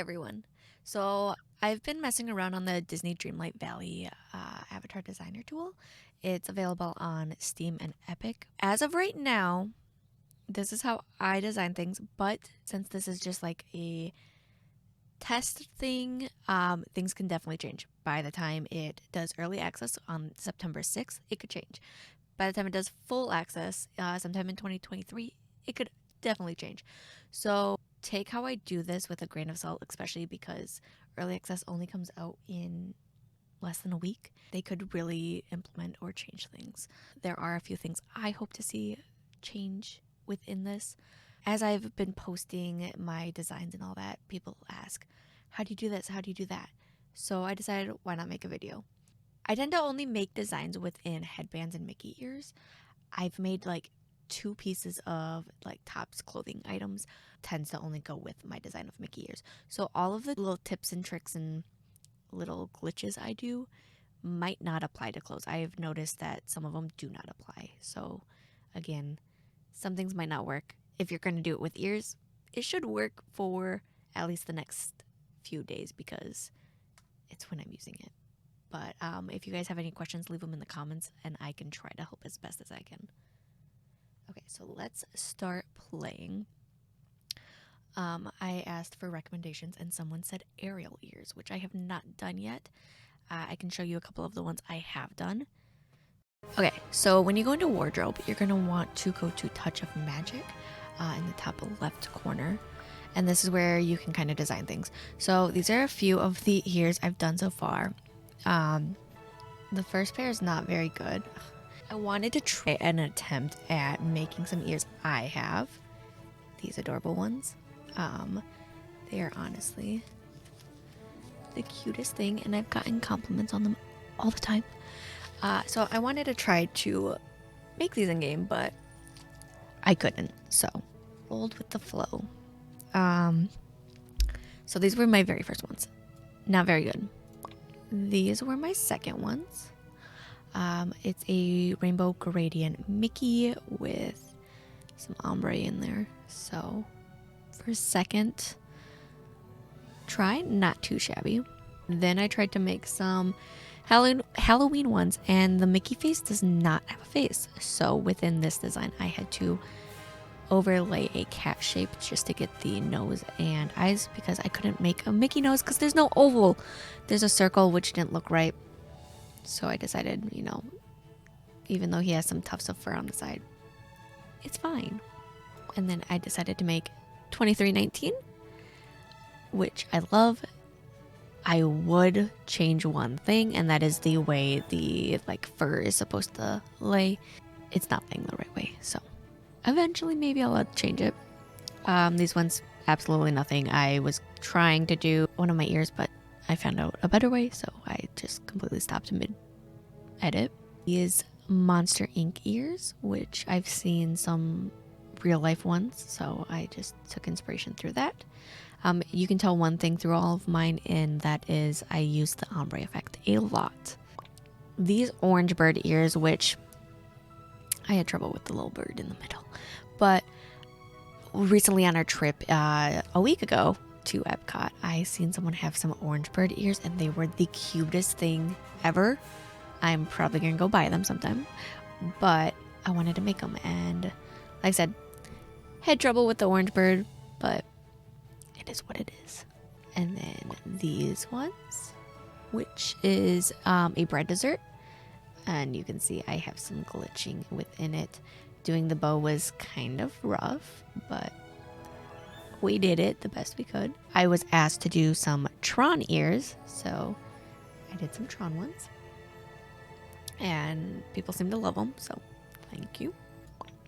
everyone. So I've been messing around on the Disney Dreamlight Valley avatar designer tool. It's available on Steam and Epic. As of right now, this is how I design things, but since this is just like a test thing, things can definitely change. By the time it does early access on September 6th, it could change. By the time it does full access, sometime in 2023, it could definitely change. So take how I do this with a grain of salt, especially because early access only comes out in less than a week. They could really implement or change things. There are a few things I hope to see change within this. As I've been posting my designs and all that, people ask, how do you do this? How do you do that? So I decided, why not make a video? I tend to only make designs within headbands and Mickey ears. I've made like 2 pieces of like tops clothing items, tends to only go with my design of Mickey ears. So all of the little tips and tricks and little glitches I do might not apply to clothes. I've noticed that some of them do not apply. So again, some things might not work. If you're going to do it with ears, it should work for at least the next few days because it's when I'm using it. But if you guys have any questions, leave them in the comments and I can try to help as best as I can. Okay, so let's start playing. I asked for recommendations and someone said aerial ears, which I have not done yet. I can show you a couple of the ones I have done. Okay, so when you go into wardrobe, you're going to want to go to Touch of Magic in the top left corner. And this is where you can kind of design things. So these are a few of the ears I've done so far. The first pair is not very good. I wanted to try an attempt at making some ears I have. These adorable ones. They are honestly the cutest thing, and I've gotten compliments on them all the time. So I wanted to try to make these in game, but I couldn't. So rolled with the flow. So these were my very first ones. Not very good. These were my second ones. It's a rainbow gradient Mickey with some ombre in there. So for a second try, not too shabby. Then I tried to make some Halloween ones, and the Mickey face does not have a face. So within this design, I had to overlay a cat shape just to get the nose and eyes because I couldn't make a Mickey nose because there's no oval. There's a circle, which didn't look right. So I decided, even though he has some tufts of fur on the side, it's fine. And then I decided to make 2319, which I love. I would change one thing, and that is the way the fur is supposed to lay. It's not laying the right way, so eventually maybe I'll change it. These ones, absolutely nothing. I was trying to do one of my ears, but I found out a better way, so I just completely stopped mid-edit. These Monster Inc. ears, which I've seen some real-life ones, so I just took inspiration through that. You can tell one thing through all of mine, and that is I use the ombre effect a lot. These orange bird ears, which I had trouble with the little bird in the middle, but recently on our trip a week ago to Epcot, I seen someone have some orange bird ears, and they were the cutest thing ever. I'm probably gonna go buy them sometime, but I wanted to make them, and like I said, had trouble with the orange bird, but it is what it is. And then these ones, which is a bread dessert, and you can see I have some glitching within it. Doing the bow was kind of rough, but we did it the best we could. I was asked to do some Tron ears, so I did some Tron ones, and people seem to love them, so thank you.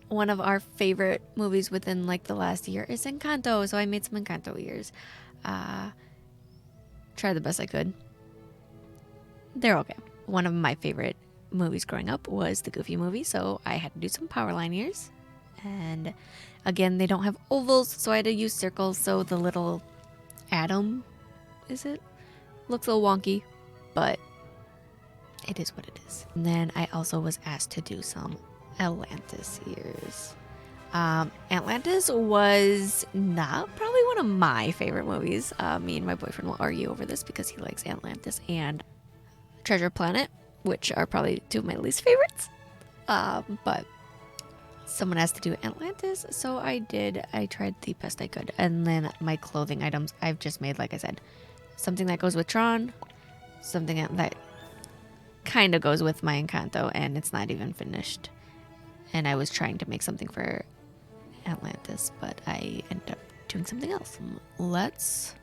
One of our favorite movies within the last year is Encanto, so I made some Encanto ears. Tried the best I could. They're okay. One of my favorite movies growing up was the Goofy movie, so I had to do some Powerline ears. And again, they don't have ovals, so I had to use circles, so the little atom, looks a little wonky, but it is what it is. And then I also was asked to do some Atlantis ears. Atlantis was not probably one of my favorite movies. Me and my boyfriend will argue over this because he likes Atlantis and Treasure Planet, which are probably two of my least favorites. But someone has to do Atlantis, so I did. I tried the best I could. And then my clothing items, I've just made, like I said, something that goes with Tron, something that kind of goes with my Encanto, and it's not even finished. And I was trying to make something for Atlantis, but I ended up doing something else. Let's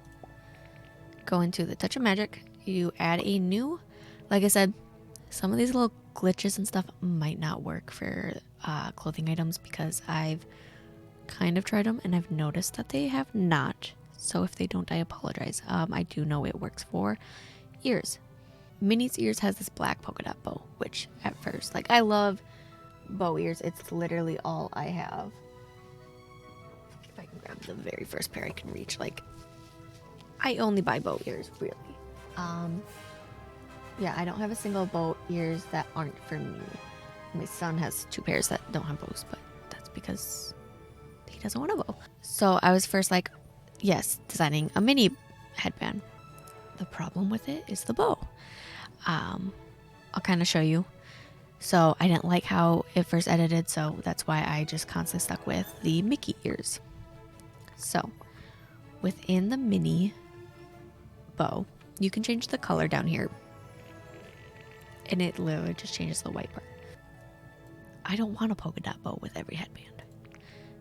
go into the Touch of Magic. You add a new, like I said, some of these little glitches and stuff might not work for clothing items because I've kind of tried them and I've noticed that they have not. So if they don't, I apologize. I do know it works for ears. Minnie's ears has this black polka dot bow, which at first, like, I love bow ears. It's literally all I have. If I can grab the very first pair I can reach, like, I only buy bow ears, really. Yeah, I don't have a single bow ears that aren't for me. My son has 2 pairs that don't have bows, but that's because he doesn't want a bow. So I was first like, yes, designing a mini headband. The problem with it is the bow. I'll kind of show you. So I didn't like how it first edited, so that's why I just constantly stuck with the Mickey ears. So within the mini bow, you can change the color down here, and it literally just changes the white part. I don't want a polka dot bow with every headband.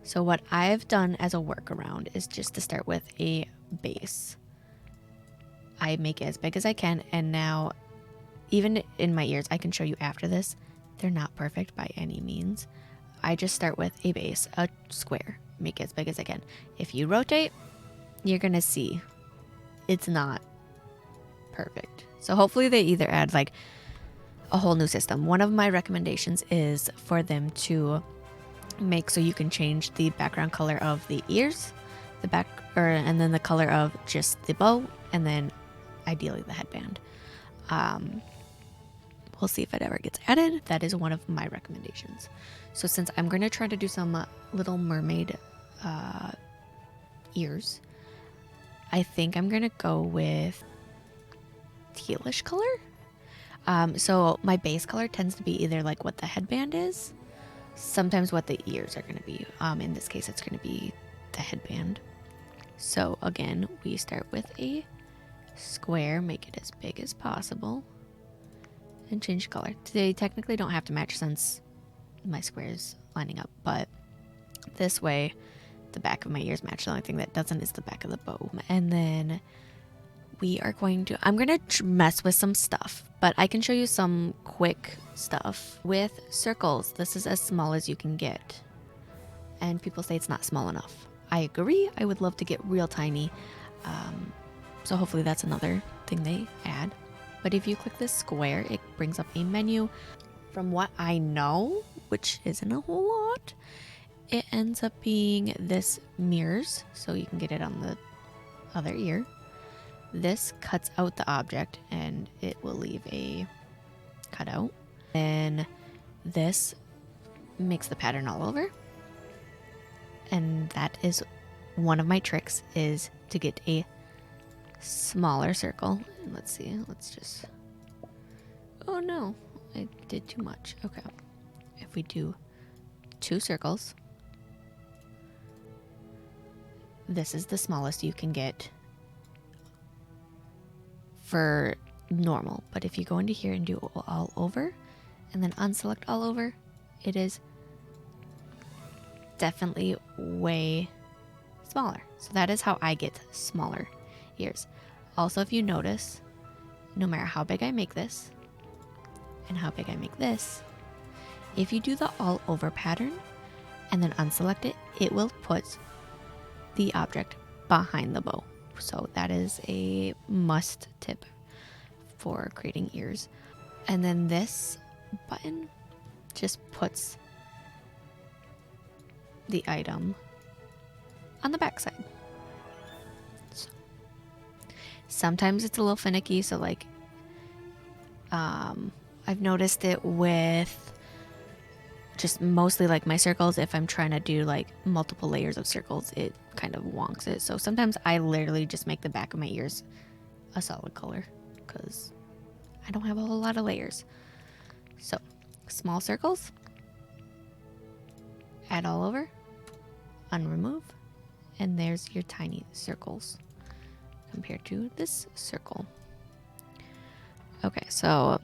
So what I've done as a workaround is just to start with a base. I make it as big as I can, and now even in my ears, I can show you after this, they're not perfect by any means. I just start with a base, a square, make it as big as I can. If you rotate, you're gonna see it's not perfect. So hopefully they either add like a whole new system. One of my recommendations is for them to make so you can change the background color of the ears, and then the color of just the bow, and then ideally the headband. We'll see if it ever gets added. That is one of my recommendations. So since I'm going to try to do some Little Mermaid ears, I think I'm going to go with tealish color. So my base color tends to be either like what the headband is, sometimes what the ears are going to be. In this case, it's going to be the headband. So again, we start with a square, make it as big as possible, and change color. They technically don't have to match since my square is lining up, but this way the back of my ears match. The only thing that doesn't is the back of the bow. And then I'm going to mess with some stuff, but I can show you some quick stuff with circles. This is as small as you can get. And people say it's not small enough. I agree. I would love to get real tiny. So hopefully that's another thing they add. But if you click this square, it brings up a menu. From what I know, which isn't a whole lot, it ends up being this mirrors, so you can get it on the other ear. This cuts out the object and it will leave a cutout. Then this makes the pattern all over. And that is one of my tricks, is to get a smaller circle. Let's see, oh no, I did too much. Okay, if we do 2 circles, this is the smallest you can get for normal. But if you go into here and do all over and then unselect all over, it is definitely way smaller. So that is how I get smaller ears. Also, if you notice, no matter how big I make this and how big I make this, if you do the all over pattern and then unselect it, it will put the object behind the bow. So that is a must tip for creating ears. And then this button just puts the item on the back side. So sometimes it's a little finicky, so like I've noticed it with just mostly like my circles, if I'm trying to do like multiple layers of circles, it kind of wonks it. So sometimes I literally just make the back of my ears a solid color because I don't have a whole lot of layers. So small circles, add all over, unremove, and there's your tiny circles compared to this circle. Okay, so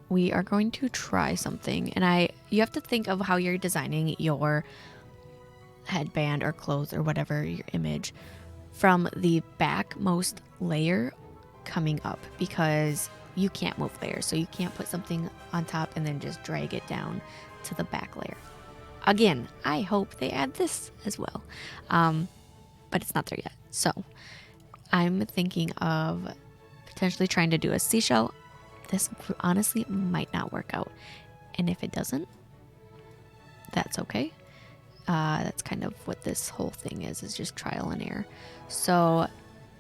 we are going to try something, and you have to think of how you're designing your headband or clothes or whatever your image from the backmost layer coming up, because you can't move layers, so you can't put something on top and then just drag it down to the back layer. Again, I hope they add this as well, but it's not there yet. So I'm thinking of potentially trying to do a seashell. This honestly might not work out, and if it doesn't, that's okay. That's kind of what this whole thing is just trial and error. So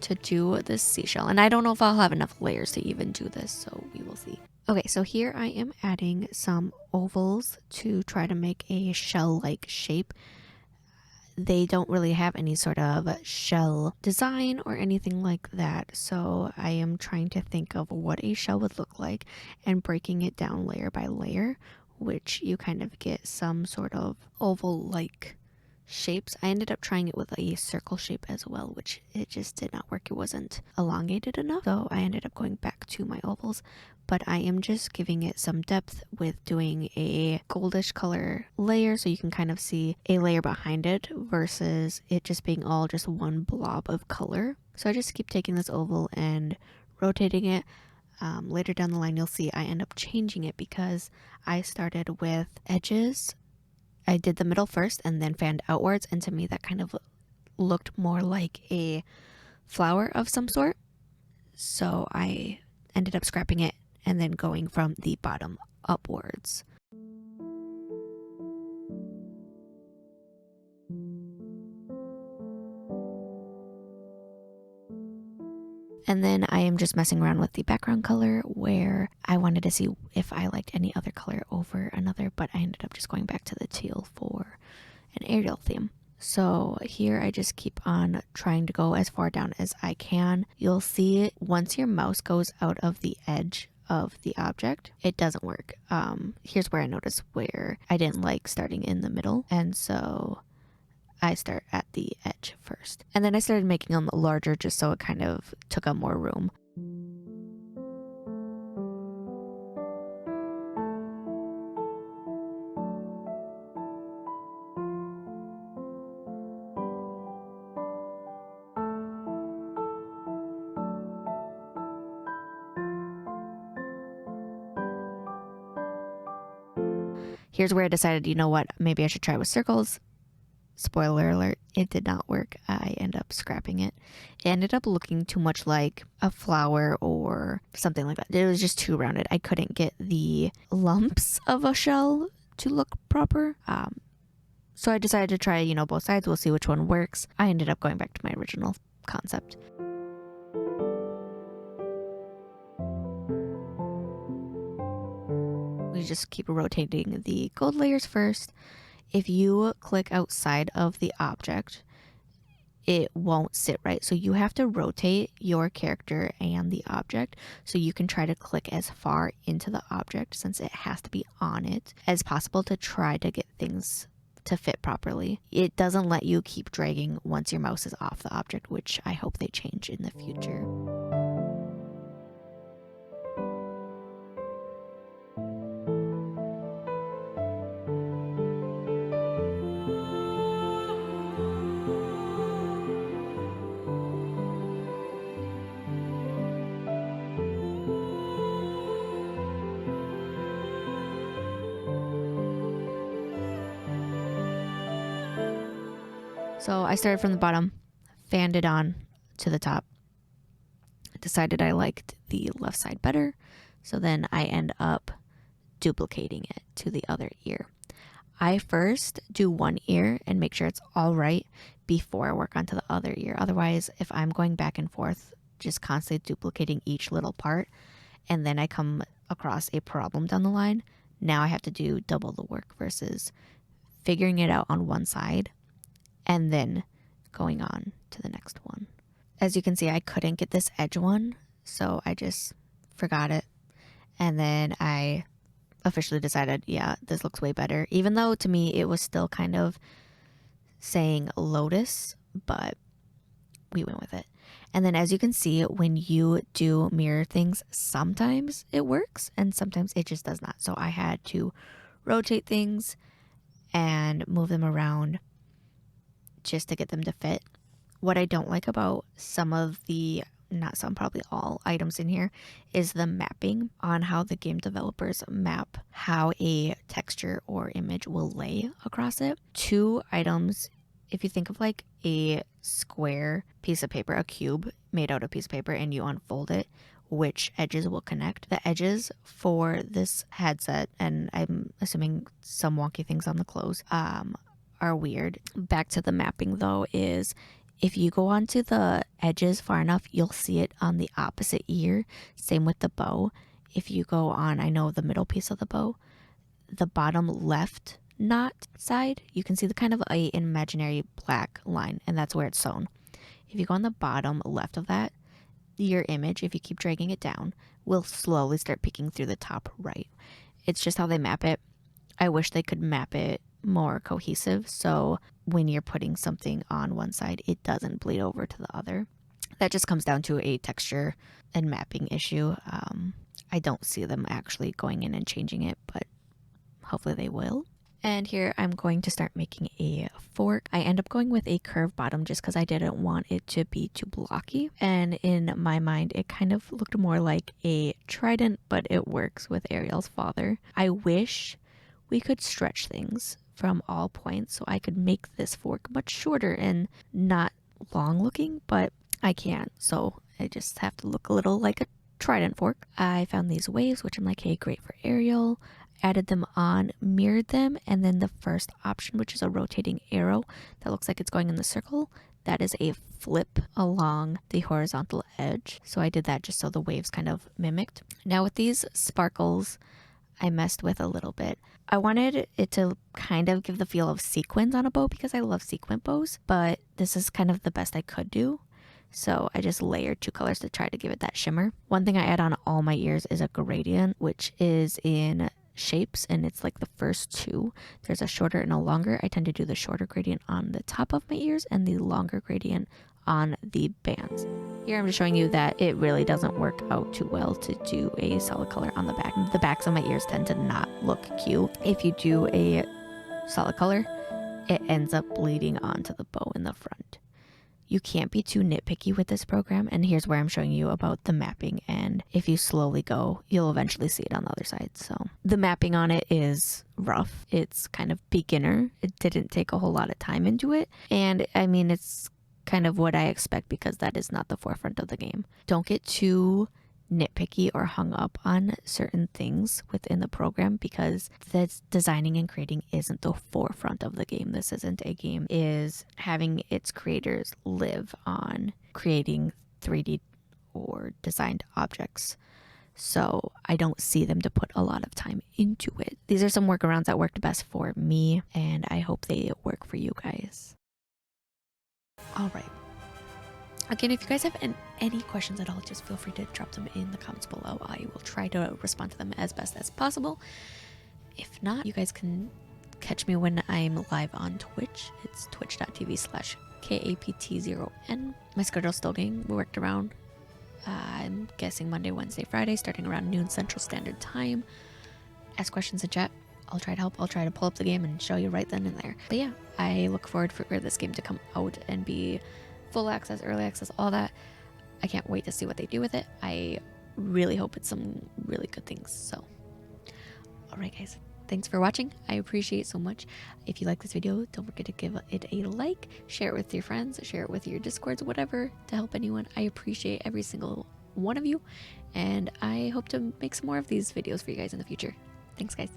to do this seashell, and I don't know if I'll have enough layers to even do this, so we will see. Okay, so here I am adding some ovals to try to make a shell-like shape. They don't really have any sort of shell design or anything like that, so I am trying to think of what a shell would look like and breaking it down layer by layer, which you kind of get some sort of oval-like shapes. I ended up trying it with a circle shape as well, which it just did not work. It wasn't elongated enough, so I ended up going back to my ovals. But I am just giving it some depth with doing a goldish color layer, so you can kind of see a layer behind it versus it just being all just one blob of color. So I just keep taking this oval and rotating it. Later down the line, you'll see I end up changing it because I started with edges. I did the middle first and then fanned outwards, and to me that kind of looked more like a flower of some sort. So I ended up scrapping it and then going from the bottom upwards. And then I am just messing around with the background color where I wanted to see if I liked any other color over another, but I ended up just going back to the teal for an Ariel theme. So here I just keep on trying to go as far down as I can. You'll see once your mouse goes out of the edge of the object, it doesn't work. Here's where I noticed where I didn't like starting in the middle, and so I start at the edge first. And then I started making them larger just so it kind of took up more room. Here's where I decided, you know what, maybe I should try with circles. Spoiler alert, it did not work. I ended up scrapping it. It ended up looking too much like a flower or something like that. It was just too rounded. I couldn't get the lumps of a shell to look proper. So I decided to try, both sides. We'll see which one works. I ended up going back to my original concept. We just keep rotating the gold layers first. If you click outside of the object, it won't sit right. So you have to rotate your character and the object so you can try to click as far into the object, since it has to be on it, as possible to try to get things to fit properly. It doesn't let you keep dragging once your mouse is off the object, which I hope they change in the future. So I started from the bottom, fanned it on to the top, decided I liked the left side better, so then I end up duplicating it to the other ear. I first do one ear and make sure it's all right before I work onto the other ear. Otherwise, if I'm going back and forth, just constantly duplicating each little part, and then I come across a problem down the line, now I have to do double the work versus figuring it out on one side and then going on to the next one. As you can see, I couldn't get this edge one, so I just forgot it. And then I officially decided, yeah, this looks way better. Even though to me it was still kind of saying lotus, but we went with it. And then as you can see, when you do mirror things, sometimes it works and sometimes it just does not. So I had to rotate things and move them around just to get them to fit. What I don't like about some of the, not some, probably all items in here is the mapping on how the game developers map how a texture or image will lay across it. 2 items, if you think of like a square piece of paper, a cube made out of piece of paper, and you unfold it, which edges will connect. The edges for this headset, and I'm assuming some wonky things on the clothes, are weird. Back to the mapping though, is if you go onto the edges far enough, you'll see it on the opposite ear. Same with the bow. If you go on, I know the middle piece of the bow, the bottom left knot side, you can see the kind of an imaginary black line, and that's where it's sewn. If you go on the bottom left of that, your image, if you keep dragging it down, will slowly start peeking through the top right. It's just how they map it. I wish they could map it more cohesive, so when you're putting something on one side, it doesn't bleed over to the other. That just comes down to a texture and mapping issue. I don't see them actually going in and changing it, but hopefully they will. And here I'm going to start making a fork. I end up going with a curved bottom just because I didn't want it to be too blocky. And in my mind, it kind of looked more like a trident, but it works with Ariel's father. I wish we could stretch things from all points so I could make this fork much shorter and not long looking, but I can't. So I just have to look a little like a trident fork. I found these waves, which I'm like, hey, great for Ariel. Added them on, mirrored them, and then the first option, which is a rotating arrow that looks like it's going in the circle, that is a flip along the horizontal edge. So I did that just so the waves kind of mimicked. Now with these sparkles, I messed with a little bit. I wanted it to kind of give the feel of sequins on a bow because I love sequin bows, but this is kind of the best I could do. So I just layered 2 colors to try to give it that shimmer. One thing I add on all my ears is a gradient, which is in shapes, and it's like the first 2. There's a shorter and a longer. I tend to do the shorter gradient on the top of my ears and the longer gradient on the bands. Here I'm just showing you that it really doesn't work out too well to do a solid color on the back. The backs of my ears tend to not look cute. If you do a solid color, it ends up bleeding onto the bow in the front. You can't be too nitpicky with this program, and here's where I'm showing you about the mapping, and if you slowly go, you'll eventually see it on the other side. So the mapping on it is rough. It's kind of beginner. It didn't take a whole lot of time into it, and I mean, it's kind of what I expect because that is not the forefront of the game. Don't get too nitpicky or hung up on certain things within the program because that's designing and creating isn't the forefront of the game. This isn't a game, is having its creators live on creating 3D or designed objects. So I don't see them to put a lot of time into it. These are some workarounds that worked best for me, and I hope they work for you guys. All right. Again, if you guys have any questions at all, just feel free to drop them in the comments below. I will try to respond to them as best as possible. If not, you guys can catch me when I'm live on Twitch. It's twitch.tv/KAPT0N. My schedule's still getting worked around. I'm guessing Monday, Wednesday, Friday, starting around noon Central Standard Time. Ask questions in chat. I'll try to help. I'll try to pull up the game and show you right then and there. But yeah, I look forward for this game to come out and be full access, early access, all that. I can't wait to see what they do with it. I really hope it's some really good things. So, all right, guys. Thanks for watching. I appreciate it so much. If you like this video, don't forget to give it a like, share it with your friends, share it with your Discords, whatever, to help anyone. I appreciate every single one of you, and I hope to make some more of these videos for you guys in the future. Thanks, guys.